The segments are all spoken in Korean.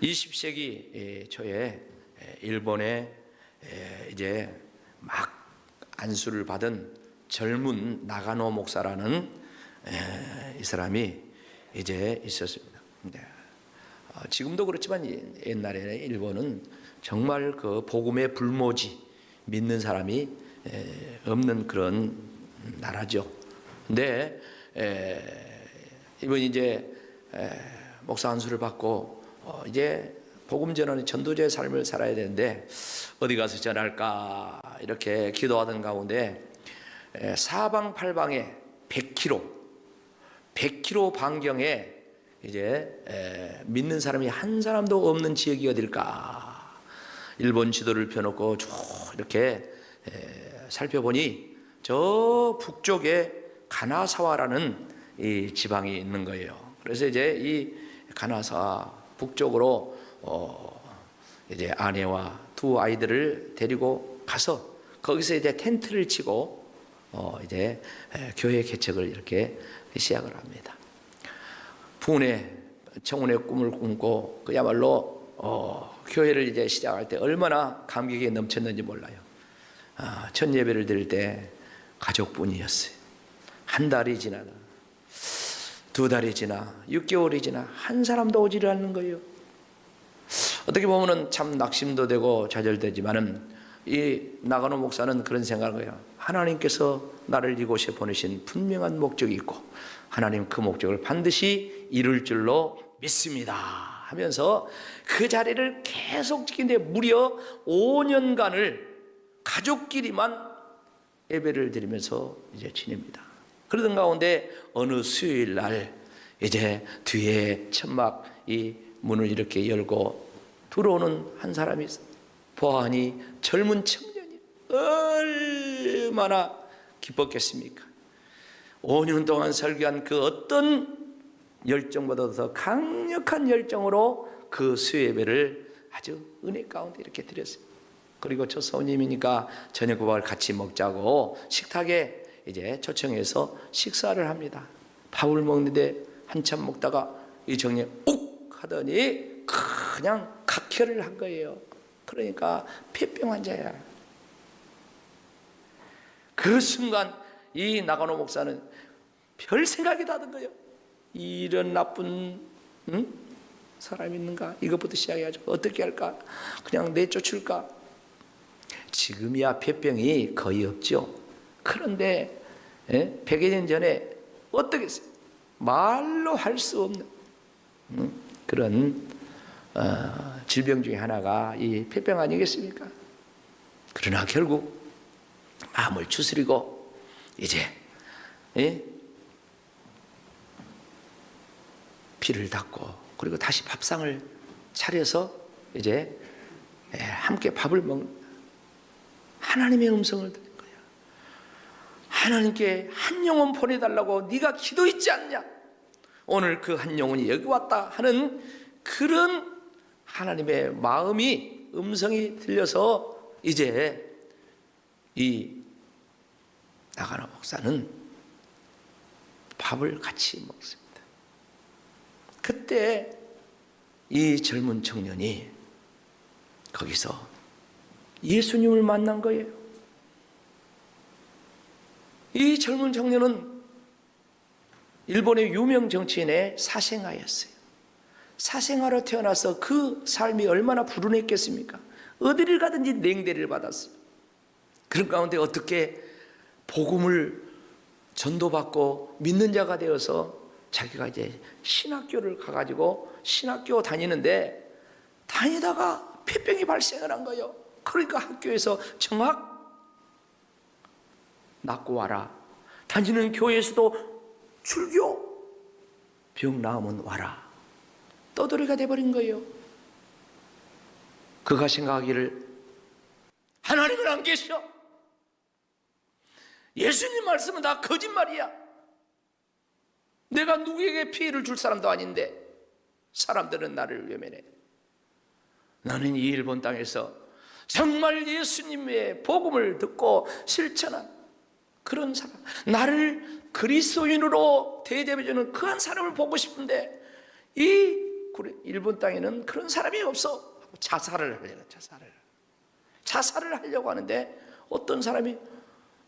20세기 초에 일본에 이제 막 안수를 받은 젊은 나가노 목사라는 이 사람이 이제 있었습니다. 지금도 그렇지만 옛날에는 일본은 정말 그 복음의 불모지, 믿는 사람이 없는 그런 나라죠. 근데 이분이 이제 목사 안수를 받고 이제 복음 전하는 전도자의 삶을 살아야 되는데 어디 가서 전할까 이렇게 기도하던 가운데 사방팔방에 100km 반경에 이제 믿는 사람이 한 사람도 없는 지역이 어딜까. 일본 지도를 펴놓고 쭉 이렇게 살펴보니 저 북쪽에 가나사와라는 이 지방이 있는 거예요. 그래서 이제 이 가나사와 북쪽으로 이제 아내와 두 아이들을 데리고 가서 거기서 이제 텐트를 치고 이제 교회 개척을 이렇게 시작을 합니다. 부흥의 청운의 꿈을 꿈고 그야말로 교회를 이제 시작할 때 얼마나 감격이 넘쳤는지 몰라요. 첫 예배를 드릴 때 가족뿐이었어요. 한 달이 지나다, 두 달이 지나, 6개월이 지나 한 사람도 오지를 않는 거예요. 어떻게 보면은 참 낙심도 되고 좌절되지만은 이 나가노 목사는 그런 생각을 해요. 하나님께서 나를 이곳에 보내신 분명한 목적이 있고 하나님 그 목적을 반드시 이룰 줄로 믿습니다 하면서 그 자리를 계속 지키는데 무려 5년간을 가족끼리만 예배를 드리면서 이제 지냅니다. 그러던 가운데 어느 수요일 날 이제 뒤에 천막 이 문을 이렇게 열고 들어오는 한 사람이 있어요. 보아하니 젊은 청년이 얼마나 기뻤겠습니까? 5년 동안 설교한 그 어떤 열정보다 더 강력한 열정으로 그 수요예배를 아주 은혜 가운데 이렇게 드렸어요. 그리고 첫 손님이니까 저녁 밥을 같이 먹자고 식탁에 이제 초청해서 식사를 합니다. 밥을 먹는데 한참 먹다가 이 청년이 욱 하더니 그냥 각혈을 한 거예요. 그러니까 폐병 환자야. 그 순간 이 나가노 목사는 별 생각이 다 든 거예요. 이런 나쁜 사람이 있는가? 이것부터 시작해야죠. 어떻게 할까? 그냥 내쫓을까? 지금이야 폐병이 거의 없죠. 그런데 100여 년 전에 어떻겠어요? 말로 할 수 없는 그런 질병 중에 하나가 이 폐병 아니겠습니까? 그러나 결국 마음을 추스리고 이제 피를 닦고 그리고 다시 밥상을 차려서 이제 함께 밥을 먹는 하나님의 음성을 듣는 거야. 하나님께 한 영혼 보내달라고 네가 기도했지 않냐? 오늘 그 한 영혼이 여기 왔다 하는 그런 하나님의 마음이 음성이 들려서 이제 이 나가노 목사는 밥을 같이 먹습니다. 그때 이 젊은 청년이 거기서 예수님을 만난 거예요. 이 젊은 청년은 일본의 유명 정치인의 사생아였어요. 사생아로 태어나서 그 삶이 얼마나 불운했겠습니까? 어디를 가든지 냉대를 받았어요. 그런 가운데 어떻게 복음을 전도받고 믿는 자가 되어서 자기가 이제 신학교를 가가지고 신학교 다니는데 다니다가 폐병이 발생을 한 거예요. 그러니까 학교에서 정학 낫고 와라. 다니는 교회에서도 출교 병 나으면 와라. 떠돌이가 돼버린 거예요. 그가 생각하기를 하나님은 안 계셔. 예수님 말씀은 다 거짓말이야. 내가 누구에게 피해를 줄 사람도 아닌데 사람들은 나를 외면해. 나는 이 일본 땅에서 정말 예수님의 복음을 듣고 실천한 그런 사람, 나를 그리스도인으로 대접해주는 그 한 사람을 보고 싶은데 이 일본 땅에는 그런 사람이 없어. 자살을 하려고, 자살을 하려고 하는데 어떤 사람이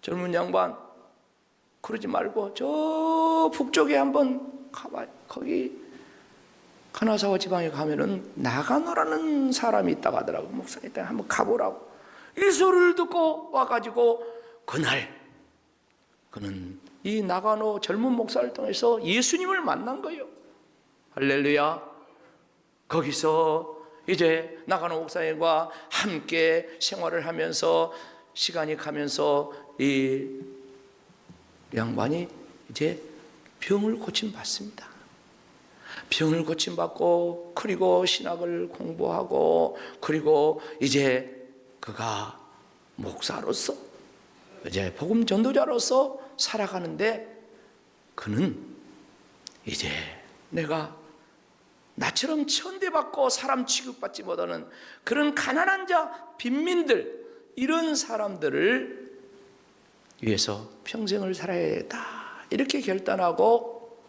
젊은 양반 그러지 말고 저 북쪽에 한번 가봐. 거기 가나사와 지방에 가면은 나가노라는 사람이 있다고 하더라고. 목사님 일단 한번 가보라고. 이 소리를 듣고 와가지고 그날 그는 이 나가노 젊은 목사를 통해서 예수님을 만난 거예요. 할렐루야. 거기서 이제 나가노 목사님과 함께 생활을 하면서 시간이 가면서 이 양반이 이제 병을 고침받습니다. 병을 고침받고 그리고 신학을 공부하고 그리고 이제 그가 목사로서 이제 복음 전도자로서 살아가는데 그는 이제 내가 나처럼 천대받고 사람 취급받지 못하는 그런 가난한 자, 빈민들 이런 사람들을 위해서 평생을 살아야겠다 이렇게 결단하고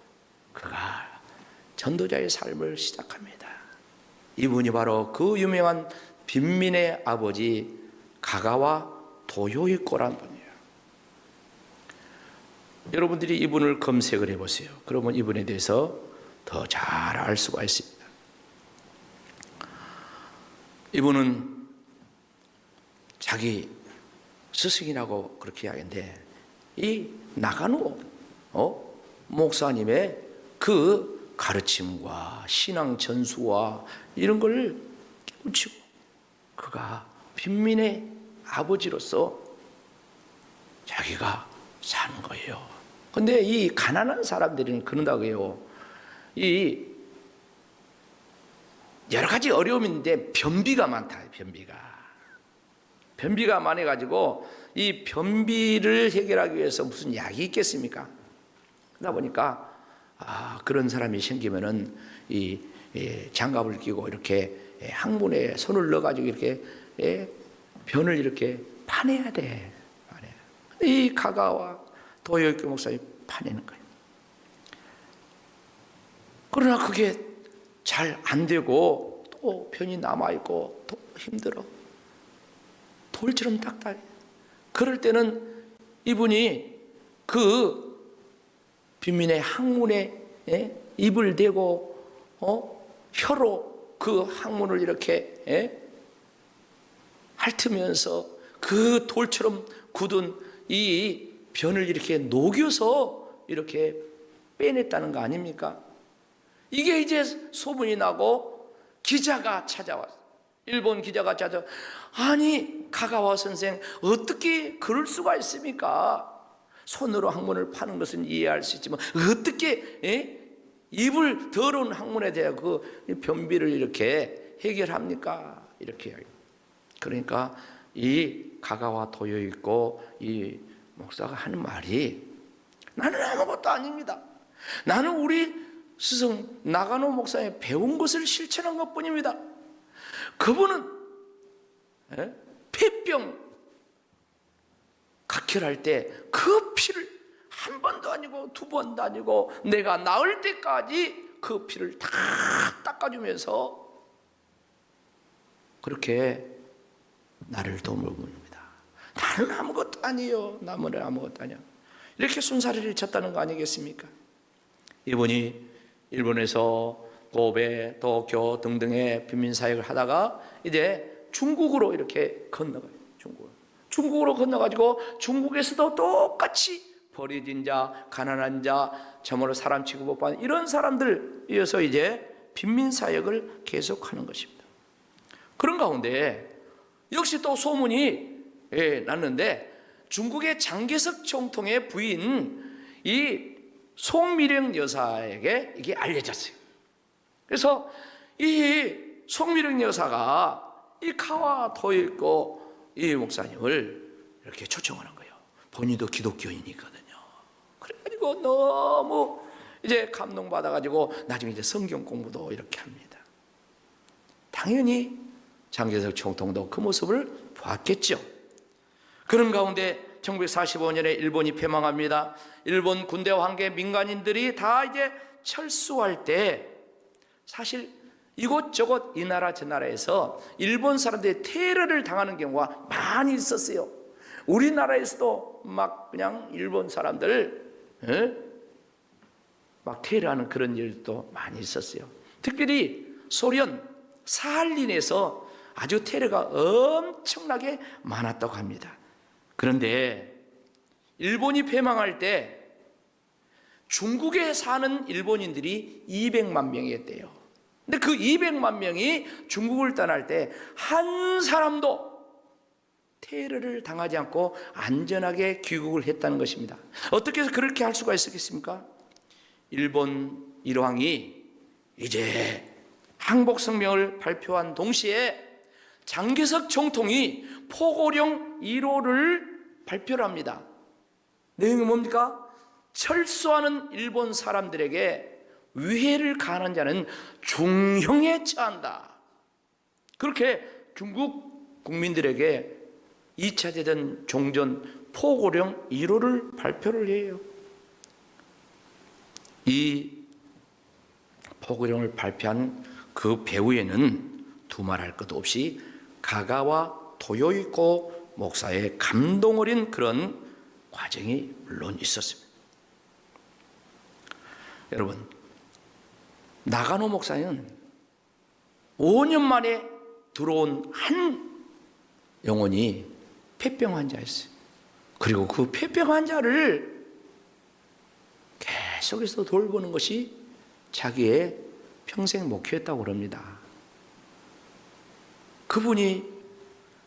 그가 전도자의 삶을 시작합니다. 이분이 바로 그 유명한 빈민의 아버지 가가와 도요이코란 분이에요. 여러분들이 이분을 검색을 해보세요. 그러면 이분에 대해서 더 잘 알 수가 있습니다. 이분은 자기 스승이라고 그렇게 이야기하는데 이 나가노 목사님의 그 가르침과 신앙 전수와 이런 걸 깨우치고 그가 빈민의 아버지로서 자기가 사는 거예요. 근데 이 가난한 사람들은 그런다고 해요. 이 여러 가지 어려움이 있는데 변비가 많다. 변비가 많아가지고 이 변비를 해결하기 위해서 무슨 약이 있겠습니까? 그러다 보니까 그런 사람이 생기면은 이 장갑을 끼고 이렇게 항문에 손을 넣어가지고 이렇게 변을 이렇게 파내야 돼. 이 가가와 도요이코 목사님이 파내는 거예요. 그러나 그게 잘 안 되고 또 변이 남아있고 또 힘들어. 돌처럼 딱딱해. 그럴 때는 이분이 그 빈민의 항문에 입을 대고 혀로 그 항문을 이렇게 핥으면서 그 돌처럼 굳은 이 변을 이렇게 녹여서 이렇게 빼냈다는 거 아닙니까? 이게 이제 소문이 나고 기자가 찾아왔어요. 일본 기자가 찾아와. 아니 가가와 선생 어떻게 그럴 수가 있습니까? 손으로 항문을 파는 것은 이해할 수 있지만 어떻게 입을 더러운 항문에 대한 그 변비를 이렇게 해결합니까? 이렇게. 그러니까 이 가가와 도요이코 이 목사가 하는 말이 나는 아무것도 아닙니다. 나는 우리 스승 나가노 목사에 배운 것을 실천한 것뿐입니다. 그분은 폐병 각혈할 때 그 피를 한 번도 아니고 두 번도 아니고 내가 나을 때까지 그 피를 다 닦아주면서 그렇게 나를 도움을 줍니다. 나는 아무것도 아니에요. 나는 아무것도 아니야. 이렇게 순사리를 쳤다는 거 아니겠습니까? 이분이 일본에서 고베, 도쿄 등등의 빈민사역을 하다가 이제 중국으로 이렇게 건너가요. 중국으로 건너가지고 중국에서도 똑같이 버려진 자, 가난한 자, 참으로 사람 취급 못 받는 이런 사람들 이어서 이제 빈민사역을 계속하는 것입니다. 그런 가운데 역시 또 소문이 났는데 중국의 장개석 총통의 부인 이 송미령 여사에게 이게 알려졌어요. 그래서 이 송미령 여사가 이 가와 도요이코 이 목사님을 이렇게 초청하는 거예요. 본인도 기독교인이거든요. 그래가지고 너무 이제 감동받아가지고 나중에 이제 성경 공부도 이렇게 합니다. 당연히 장개석 총통도 그 모습을 봤겠죠. 그런 가운데 1945년에 일본이 패망합니다. 일본 군대와 함께 민간인들이 다 이제 철수할 때 사실 이곳저곳 이 나라 저 나라에서 일본 사람들이 테러를 당하는 경우가 많이 있었어요. 우리나라에서도 막 그냥 일본 사람들 막 테러하는 그런 일도 많이 있었어요. 특별히 소련 사할린에서 아주 테러가 엄청나게 많았다고 합니다. 그런데 일본이 패망할 때 중국에 사는 일본인들이 200만 명이었대요. 근데 그 200만 명이 중국을 떠날 때 한 사람도 테러를 당하지 않고 안전하게 귀국을 했다는 것입니다. 어떻게 해서 그렇게 할 수가 있었겠습니까? 일본 일왕이 이제 항복성명을 발표한 동시에 장개석 총통이 포고령 1호를 발표를 합니다. 내용이 뭡니까? 철수하는 일본 사람들에게 위해를 가하는 자는 중형에 처한다. 그렇게 중국 국민들에게 2차 대전 종전 포고령 1호를 발표를 해요. 이 포고령을 발표한 그 배후에는 두말할 것 없이 가가와 도요이코 목사의 감동 어린 그런 과정이 물론 있었습니다. 여러분, 나가노 목사는 5년 만에 들어온 한 영혼이 폐병 환자였어요. 그리고 그 폐병 환자를 계속해서 돌보는 것이 자기의 평생 목표였다고 그럽니다. 그분이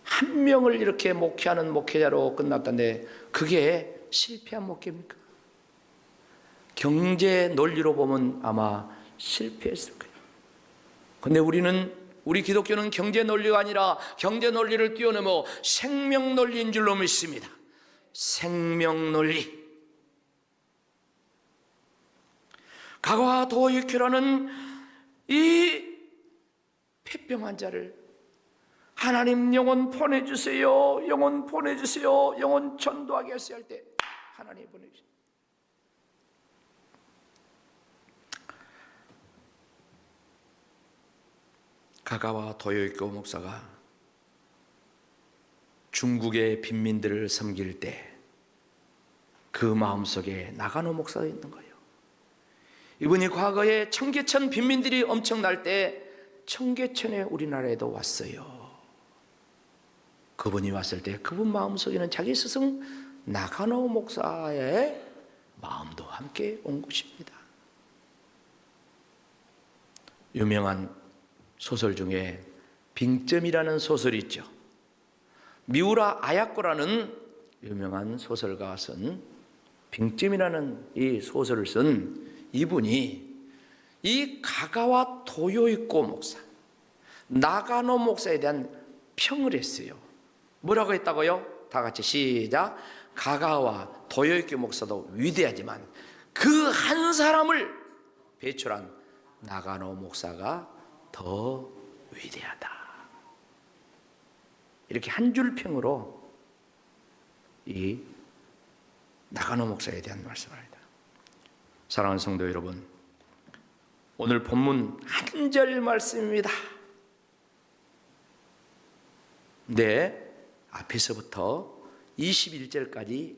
한 명을 이렇게 목회하는 목회자로 끝났다는데 그게 실패한 목회입니까? 경제 논리로 보면 아마 실패했을 거예요. 그런데 우리 기독교는 경제 논리가 아니라 경제 논리를 뛰어넘어 생명 논리인 줄로 믿습니다. 생명 논리. 가가 도이큐라는 이 폐병 환자를 하나님 영혼 보내주세요, 영혼 보내주세요, 영혼 전도하게 하세요 할 때 하나님 보내주세요. 가가와 도요이코 목사가 중국의 빈민들을 섬길 때 그 마음속에 나가노 목사가 있는 거예요. 이분이 과거에 청계천 빈민들이 엄청날 때 청계천에 우리나라에도 왔어요. 그분이 왔을 때 그분 마음속에는 자기 스승 나가노 목사의 마음도 함께 온 것입니다. 유명한 소설 중에 빙점이라는 소설이 있죠. 미우라 아야코라는 유명한 소설가가 쓴 빙점이라는 이 소설을 쓴 이분이 이 가가와 도요이코 목사, 나가노 목사에 대한 평을 했어요. 뭐라고 했다고요? 다 같이 시작. 가가와 도요이코 목사도 위대하지만 그 한 사람을 배출한 나가노 목사가 더 위대하다. 이렇게 한 줄 평으로 이 나가노 목사에 대한 말씀을 합니다. 사랑하는 성도 여러분, 오늘 본문 한 절 말씀입니다. 네, 앞에서부터 21절까지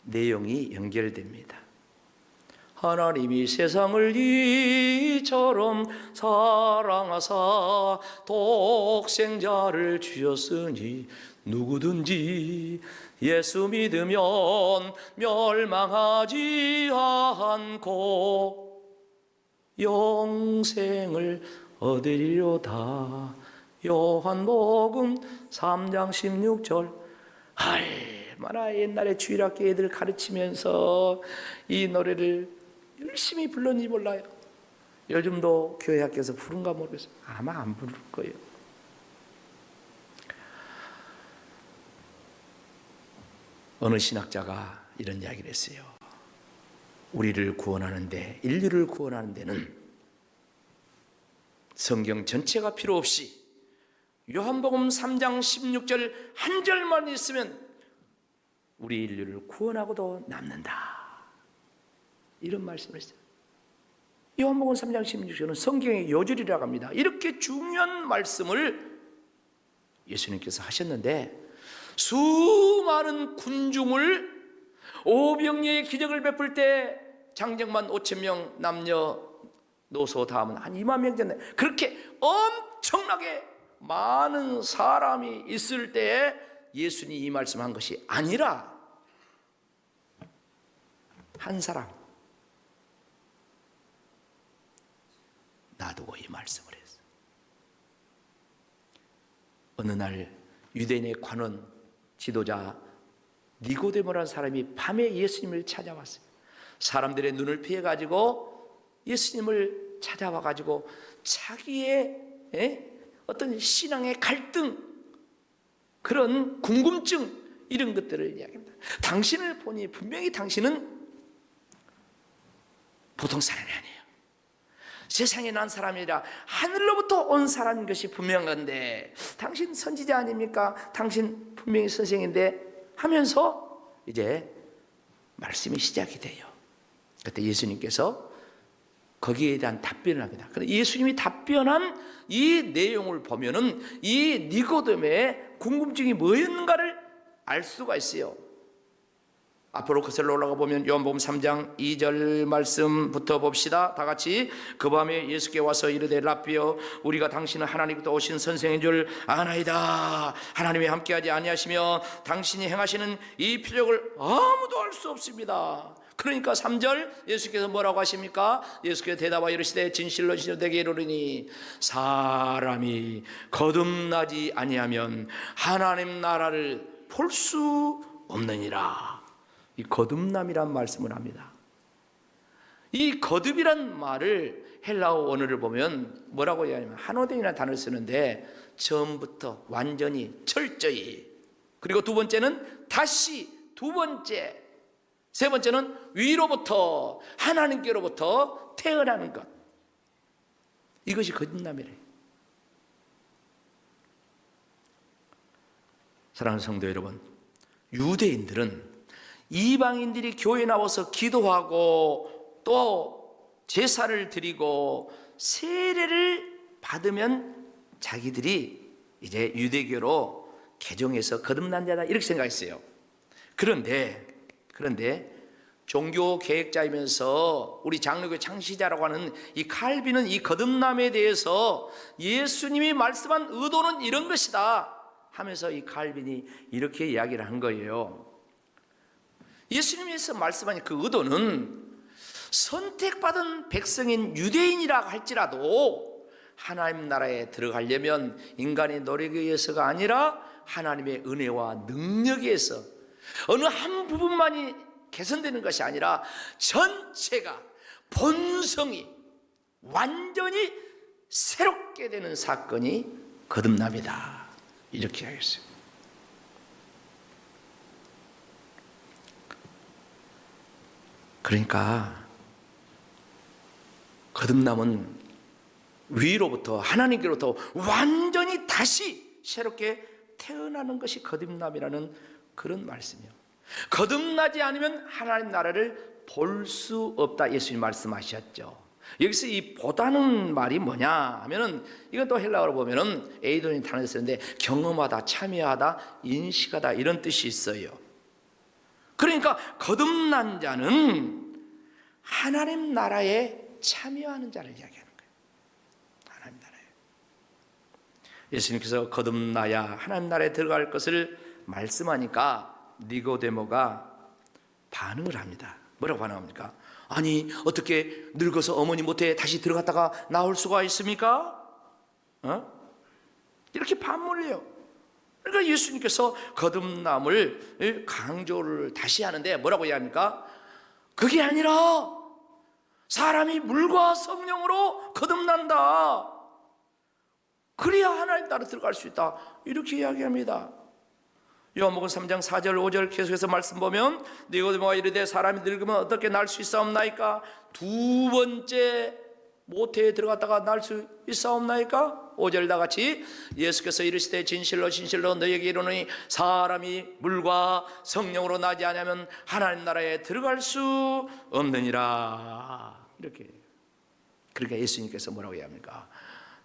내용이 연결됩니다. 하나님이 세상을 이처럼 사랑하사 독생자를 주셨으니 누구든지 예수 믿으면 멸망하지 않고 영생을 얻으리로다. 요한복음 3장 16절. 얼마나 옛날에 주일학교 애들 가르치면서 이 노래를 열심히 불렀는지 몰라요. 요즘도 교회 학교에서 부른가 모르겠어요. 아마 안 부를 거예요. 어느 신학자가 이런 이야기를 했어요. 우리를 구원하는데, 인류를 구원하는 데는 성경 전체가 필요 없이 요한복음 3장 16절 한 절만 있으면 우리 인류를 구원하고도 남는다. 이런 말씀을 했어요. 요한복음 3장 16절은 성경의 요절이라고 합니다. 이렇게 중요한 말씀을 예수님께서 하셨는데 수많은 군중을 오병이어의 기적을 베풀 때 장정만 5,000명 남녀 노소 다 하면 한 2만 명 됐네. 그렇게 엄청나게 많은 사람이 있을 때에 예수님이 이 말씀한 것이 아니라 한 사람 놔두고 이 말씀을 했어. 어느 날 유대인의 관원 지도자 니고데모라는 사람이 밤에 예수님을 찾아왔어요. 사람들의 눈을 피해가지고 예수님을 찾아와가지고 자기의 어떤 신앙의 갈등, 그런 궁금증, 이런 것들을 이야기합니다. 당신을 보니 분명히 당신은 보통 사람이 아니에요. 세상에 난 사람이라 하늘로부터 온 사람인 것이 분명한데 당신 선지자 아닙니까? 당신 분명히 선생인데 하면서 이제 말씀이 시작이 돼요. 그때 예수님께서 거기에 대한 답변을 합니다. 그런데 예수님이 답변한 이 내용을 보면은 이 니고데모의 궁금증이 뭐였는가를 알 수가 있어요. 앞으로 거슬러 올라가 보면 요한복음 3장 2절 말씀부터 봅시다. 다 같이. 그 밤에 예수께 와서 이르되 랍비여 우리가 당신은 하나님부터 오신 선생인 줄 아나이다. 하나님이 함께하지 아니하시며 당신이 행하시는 이 표적을 아무도 알 수 없습니다. 그러니까 3절 예수께서 뭐라고 하십니까? 예수께서 대답하여 이르시되 진실로 진실로 내게 이르노니 사람이 거듭나지 아니하면 하나님 나라를 볼 수 없느니라. 이 거듭남이란 말씀을 합니다. 이 거듭이란 말을 헬라어 원어를 보면 뭐라고 얘기하냐면 한어den이라는 단어를 쓰는데 처음부터 완전히 철저히, 그리고 두 번째는 다시, 두 번째, 세 번째는 위로부터 하나님께로부터 태어나는 것, 이것이 거듭남이래요. 사랑하는 성도 여러분, 유대인들은 이방인들이 교회에 나와서 기도하고 또 제사를 드리고 세례를 받으면 자기들이 이제 유대교로 개종해서 거듭난 자다, 이렇게 생각했어요. 그런데 종교 계획자이면서 우리 장로교 창시자라고 하는 이 칼빈은 이 거듭남에 대해서 예수님이 말씀한 의도는 이런 것이다 하면서 이 칼빈이 이렇게 이야기를 한 거예요. 예수님께서 말씀하신 그 의도는 선택받은 백성인 유대인이라 할지라도 하나님 나라에 들어가려면 인간의 노력에 의해서가 아니라 하나님의 은혜와 능력에 의해서 어느 한 부분만이 개선되는 것이 아니라 전체가, 본성이 완전히 새롭게 되는 사건이 거듭남이다, 이렇게 하겠어요. 그러니까 거듭남은 위로부터 하나님께로부터 완전히 다시 새롭게 태어나는 것이 거듭남이라는 그런 말씀이에요. 거듭나지 않으면 하나님 나라를 볼 수 없다, 예수님 말씀하셨죠. 여기서 이 보다는 말이 뭐냐 하면은, 이건 또 헬라어로 보면은 에이도니 단어를 쓰는데 경험하다, 참여하다, 인식하다, 이런 뜻이 있어요. 그러니까 거듭난 자는 하나님 나라에 참여하는 자를 이야기하는 거예요. 하나님 나라에. 예수님께서 거듭나야 하나님 나라에 들어갈 것을 말씀하니까 니고데모가 반응을 합니다. 뭐라고 반응합니까? 아니, 어떻게 늙어서 어머니 못에 다시 들어갔다가 나올 수가 있습니까? 이렇게 반문을 해요. 그러니까 예수님께서 거듭남을 강조를 다시 하는데 뭐라고 이야기합니까? 그게 아니라 사람이 물과 성령으로 거듭난다, 그래야 하나님 나라에 들어갈 수 있다, 이렇게 이야기합니다. 요한복음 3장 4절 5절 계속해서 말씀 보면 니고데모가 이르되 사람이 늙으면 어떻게 날 수 있사옵나이까? 두 번째 모태에 들어갔다가 날 수 있사옵나이까? 5절 다 같이. 예수께서 이르시되 진실로 진실로 너희에게 이르노니 사람이 물과 성령으로 나지 않으면 하나님 나라에 들어갈 수 없느니라, 이렇게. 그러니까 예수님께서 뭐라고 이야기합니까?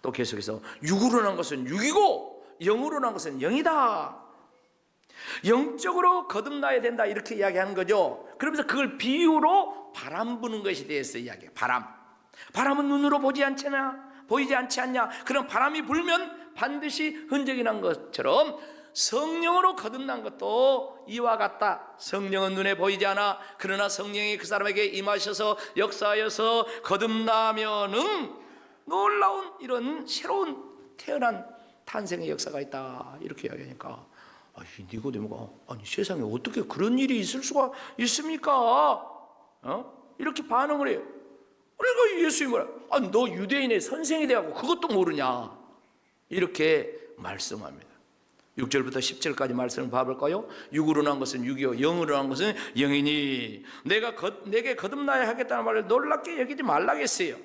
또 계속해서 육으로 난 것은 육이고 영으로 난 것은 영이다. 영적으로 거듭나야 된다 이렇게 이야기하는 거죠. 그러면서 그걸 비유로 바람 부는 것에 대해서 이야기해요. 바람은 눈으로 보이지 않지 않냐. 그럼 바람이 불면 반드시 흔적이 난 것처럼 성령으로 거듭난 것도 이와 같다. 성령은 눈에 보이지 않아. 그러나 성령이 그 사람에게 임하셔서 역사하여서 거듭나면은 놀라운 이런 새로운 태어난 탄생의 역사가 있다. 이렇게 이야기하니까 니고데모가 아니 세상에 어떻게 그런 일이 있을 수가 있습니까? 이렇게 반응을 해요. 그러니까 예수님이 뭐라? 너 유대인의 선생이 되고 그것도 모르냐? 이렇게 말씀합니다. 6절부터 10절까지 말씀을 봐볼까요? 육으로 난 것은 육이요 영으로 난 것은 영이니 내게 거듭나야 하겠다는 말을 놀랍게 여기지 말라겠어요.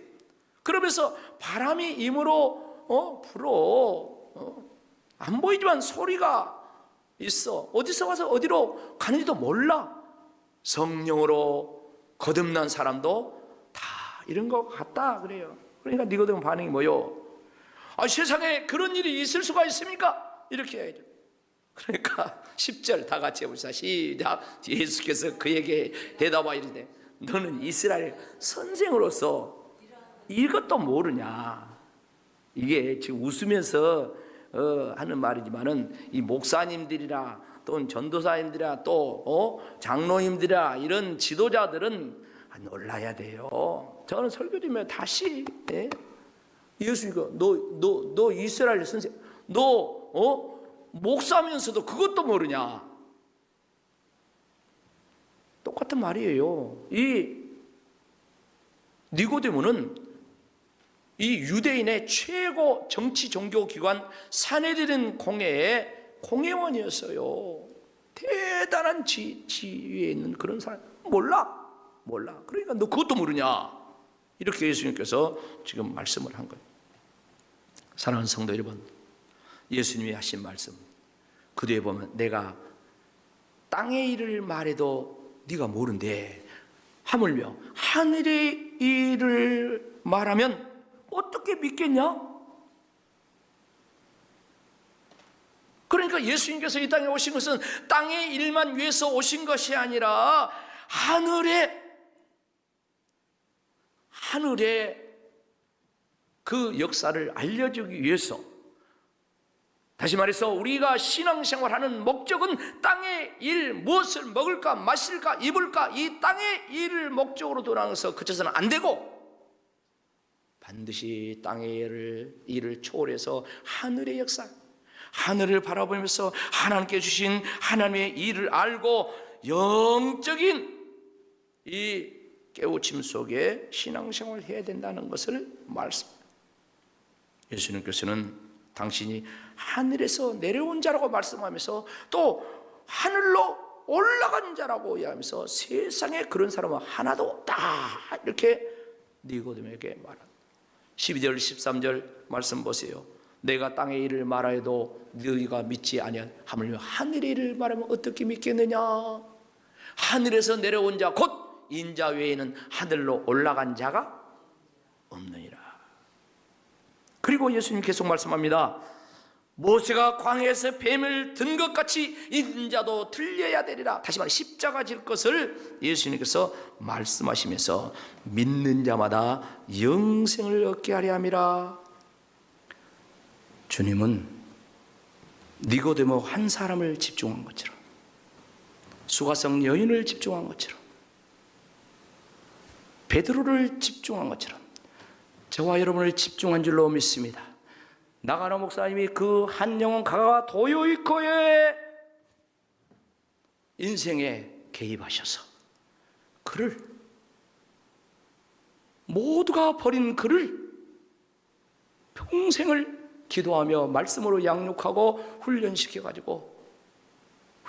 그러면서 바람이 임으로 불어. 안 보이지만 소리가 있어. 어디서 와서 어디로 가는지도 몰라. 성령으로 거듭난 사람도 다 이런 것 같다 그래요. 그러니까 니고데모 반응이 뭐요? 세상에 그런 일이 있을 수가 있습니까? 이렇게 해야죠. 그러니까 10절 다 같이 해봅시다. 시작. 예수께서 그에게 대답하여 이르되 너는 이스라엘 선생으로서 이것도 모르냐. 이게 지금 웃으면서 하는 말이지만은 이 목사님들이나 또는 전도사님들이나 또 장로님들이나 이런 지도자들은 놀라야 돼요. 저는 설교지면 다시 예수가 너 이스라엘 선생 너 목사면서도 그것도 모르냐. 똑같은 말이에요. 이 니고데모는 이 유대인의 최고 정치 종교 기관 산헤드린 공회의 공회원이었어요. 대단한 지위에 있는 그런 사람. 몰라. 그러니까 너 그것도 모르냐. 이렇게 예수님께서 지금 말씀을 한 거예요. 사랑하는 성도 여러분, 예수님이 하신 말씀 그 뒤에 보면 내가 땅의 일을 말해도 네가 모른대. 하물며 하늘의 일을 말하면 어떻게 믿겠냐? 그러니까 예수님께서 이 땅에 오신 것은 땅의 일만 위해서 오신 것이 아니라 하늘의 그 역사를 알려주기 위해서, 다시 말해서 우리가 신앙생활하는 목적은 땅의 일, 무엇을 먹을까 마실까 입을까 이 땅의 일을 목적으로 돌아가서 그쳐서는 안 되고 반드시 땅의 일을 초월해서 하늘의 역사, 하늘을 바라보면서 하나님께 주신 하나님의 일을 알고 영적인 이 깨우침 속에 신앙생활을 해야 된다는 것을 말씀합니다. 예수님께서는 당신이 하늘에서 내려온 자라고 말씀하면서 또 하늘로 올라간 자라고 이야기하면서 세상에 그런 사람은 하나도 없다 이렇게 니고데모에게 말합니다. 12절 13절 말씀 보세요. 내가 땅의 일을 말하여도 너희가 믿지 아니하면 하물며 하늘의 일을 말하면 어떻게 믿겠느냐. 하늘에서 내려온 자 곧 인자 외에는 하늘로 올라간 자가 없느니라. 그리고 예수님 계속 말씀합니다. 모세가 광야에서 뱀을 든 것 같이 인자도 들려야 되리라. 다시 말해 십자가 질 것을 예수님께서 말씀하시면서 믿는 자마다 영생을 얻게 하려 함이라. 주님은 니고데모 한 사람을 집중한 것처럼, 수가성 여인을 집중한 것처럼, 베드로를 집중한 것처럼 저와 여러분을 집중한 줄로 믿습니다. 나가노 목사님이 그 한 영혼 가가 도요이코의 인생에 개입하셔서 그를, 모두가 버린 그를 평생을 기도하며 말씀으로 양육하고 훈련시켜가지고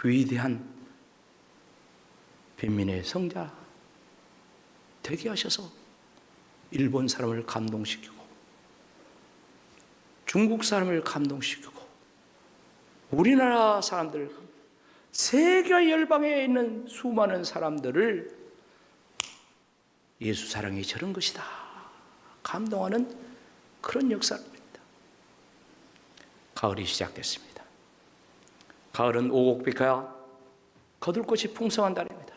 위대한 빈민의 성자 되게 하셔서 일본 사람을 감동시키고 중국 사람을 감동시키고 우리나라 사람들, 세계 열방에 있는 수많은 사람들을 예수 사랑이 저런 것이다 감동하는 그런 역사입니다. 가을이 시작됐습니다. 가을은 오곡빛과 거둘 것이 풍성한 달입니다.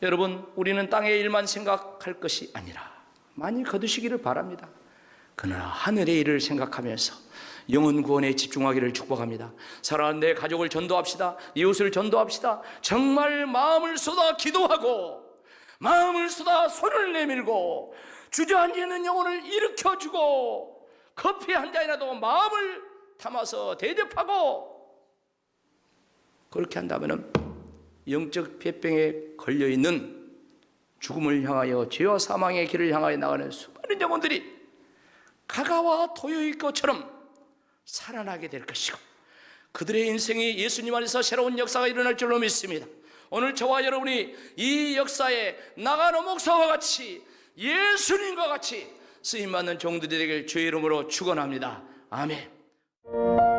여러분, 우리는 땅의 일만 생각할 것이 아니라 많이 거두시기를 바랍니다. 그러나 하늘의 일을 생각하면서 영혼 구원에 집중하기를 축복합니다. 사랑하는 내 가족을 전도합시다. 이웃을 전도합시다. 정말 마음을 쏟아 기도하고 마음을 쏟아 손을 내밀고 주저앉아있는 영혼을 일으켜주고 커피 한 잔이라도 마음을 담아서 대접하고, 그렇게 한다면 영적 폐병에 걸려있는 죽음을 향하여 죄와 사망의 길을 향하여 나가는 수많은 영혼들이 가가와 도요일 것처럼 살아나게 될 것이고, 그들의 인생이 예수님 안에서 새로운 역사가 일어날 줄로 믿습니다. 오늘 저와 여러분이 이 역사에 나가노 목사와 같이 예수님과 같이 쓰임받는 종들이 되길 주의 이름으로 축원합니다. 아멘.